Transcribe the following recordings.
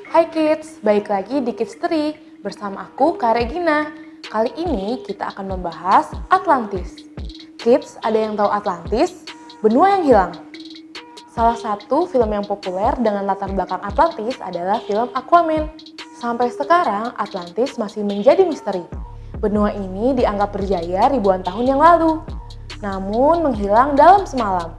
Hai kids, balik lagi di Kids Tree bersama aku Kak Regina. Kali ini kita akan membahas Atlantis. Kids, ada yang tahu Atlantis? Benua yang hilang. Salah satu film yang populer dengan latar belakang Atlantis adalah film Aquaman. Sampai sekarang Atlantis masih menjadi misteri. Benua ini dianggap berjaya ribuan tahun yang lalu, namun menghilang dalam semalam.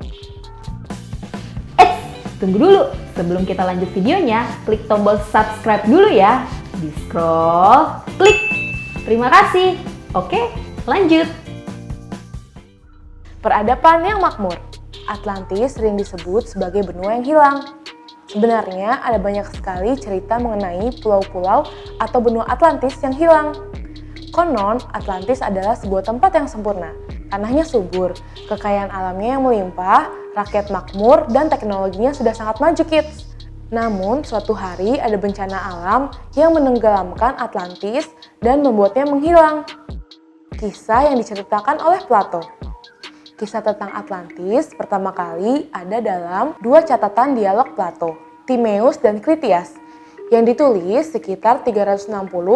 Tunggu dulu, sebelum kita lanjut videonya, klik tombol subscribe dulu ya. Di scroll, klik. Terima kasih. Oke, lanjut. Peradaban yang makmur. Atlantis sering disebut sebagai benua yang hilang. Sebenarnya ada banyak sekali cerita mengenai pulau-pulau atau benua Atlantis yang hilang. Konon, Atlantis adalah sebuah tempat yang sempurna. Tanahnya subur, kekayaan alamnya yang melimpah, rakyat makmur, dan teknologinya sudah sangat maju, kids. Namun, suatu hari ada bencana alam yang menenggelamkan Atlantis dan membuatnya menghilang. Kisah yang diceritakan oleh Plato. Kisah tentang Atlantis pertama kali ada dalam dua catatan dialog Plato, Timaeus dan Critias, yang ditulis sekitar 360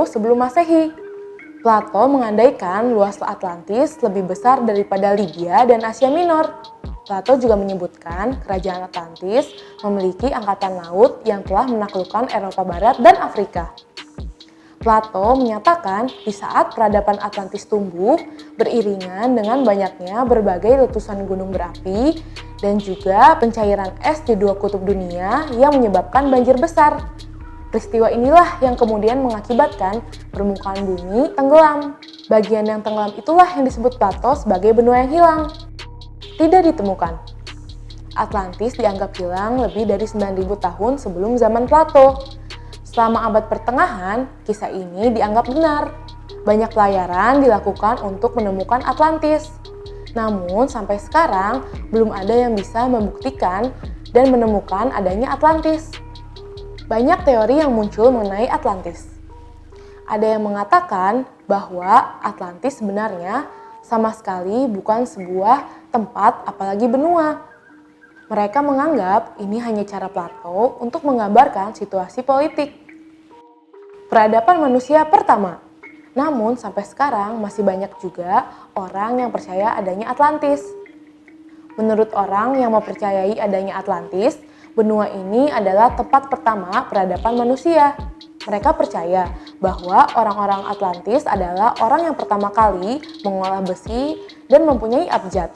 sebelum Masehi. Plato mengandaikan luas Atlantis lebih besar daripada Libya dan Asia Minor. Plato juga menyebutkan kerajaan Atlantis memiliki angkatan laut yang telah menaklukkan Eropa Barat dan Afrika. Plato menyatakan di saat peradaban Atlantis tumbuh beriringan dengan banyaknya berbagai letusan gunung berapi dan juga pencairan es di dua kutub dunia yang menyebabkan banjir besar. Peristiwa inilah yang kemudian mengakibatkan permukaan bumi tenggelam. Bagian yang tenggelam itulah yang disebut Plato sebagai benua yang hilang. Tidak ditemukan. Atlantis dianggap hilang lebih dari 9.000 tahun sebelum zaman Plato. Selama abad pertengahan, kisah ini dianggap benar. Banyak pelayaran dilakukan untuk menemukan Atlantis. Namun sampai sekarang belum ada yang bisa membuktikan dan menemukan adanya Atlantis. Banyak teori yang muncul mengenai Atlantis. Ada yang mengatakan bahwa Atlantis sebenarnya sama sekali bukan sebuah tempat apalagi benua. Mereka menganggap ini hanya cara Plato untuk menggambarkan situasi politik. Peradaban manusia pertama. Namun sampai sekarang masih banyak juga orang yang percaya adanya Atlantis. Menurut orang yang mempercayai adanya Atlantis, benua ini adalah tempat pertama peradaban manusia. Mereka percaya bahwa orang-orang Atlantis adalah orang yang pertama kali mengolah besi dan mempunyai abjad.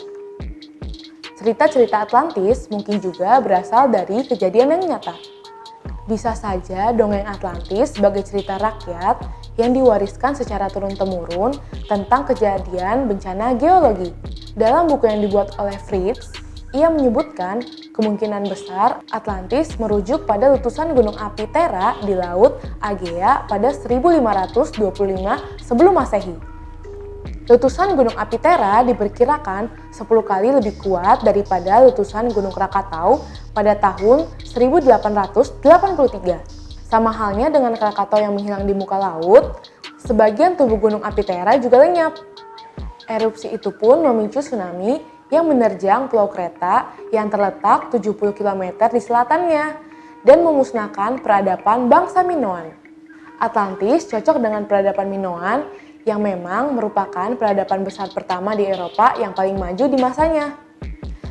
Cerita-cerita Atlantis mungkin juga berasal dari kejadian yang nyata. Bisa saja dongeng Atlantis sebagai cerita rakyat yang diwariskan secara turun-temurun tentang kejadian bencana geologi. Dalam buku yang dibuat oleh Fritz, ia menyebutkan kemungkinan besar Atlantis merujuk pada letusan gunung api Terra di Laut Aegea pada 1525 sebelum Masehi. Letusan gunung api Terra diperkirakan 10 kali lebih kuat daripada letusan gunung Krakatau pada tahun 1883. Sama halnya dengan Krakatau yang menghilang di muka laut, sebagian tubuh gunung api Terra juga lenyap. Erupsi itu pun memicu tsunami yang menerjang Pulau Kreta yang terletak 70 km di selatannya dan memusnahkan peradaban bangsa Minoan. Atlantis cocok dengan peradaban Minoan yang memang merupakan peradaban besar pertama di Eropa yang paling maju di masanya.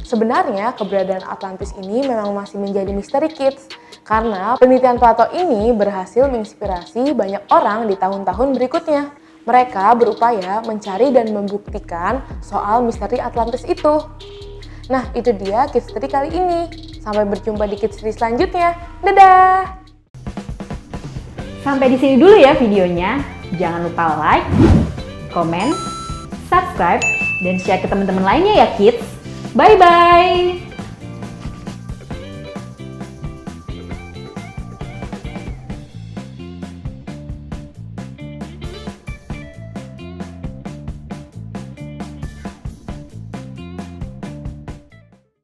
Sebenarnya keberadaan Atlantis ini memang masih menjadi misteri, kids, karena penelitian Plato ini berhasil menginspirasi banyak orang di tahun-tahun berikutnya. Mereka berupaya mencari dan membuktikan soal misteri Atlantis itu. Nah, itu dia Kids Tree kali ini. Sampai berjumpa di Kids Tree selanjutnya. Dadah! Sampai di sini dulu ya videonya. Jangan lupa like, comment, subscribe, dan share ke teman-teman lainnya ya kids. Bye-bye!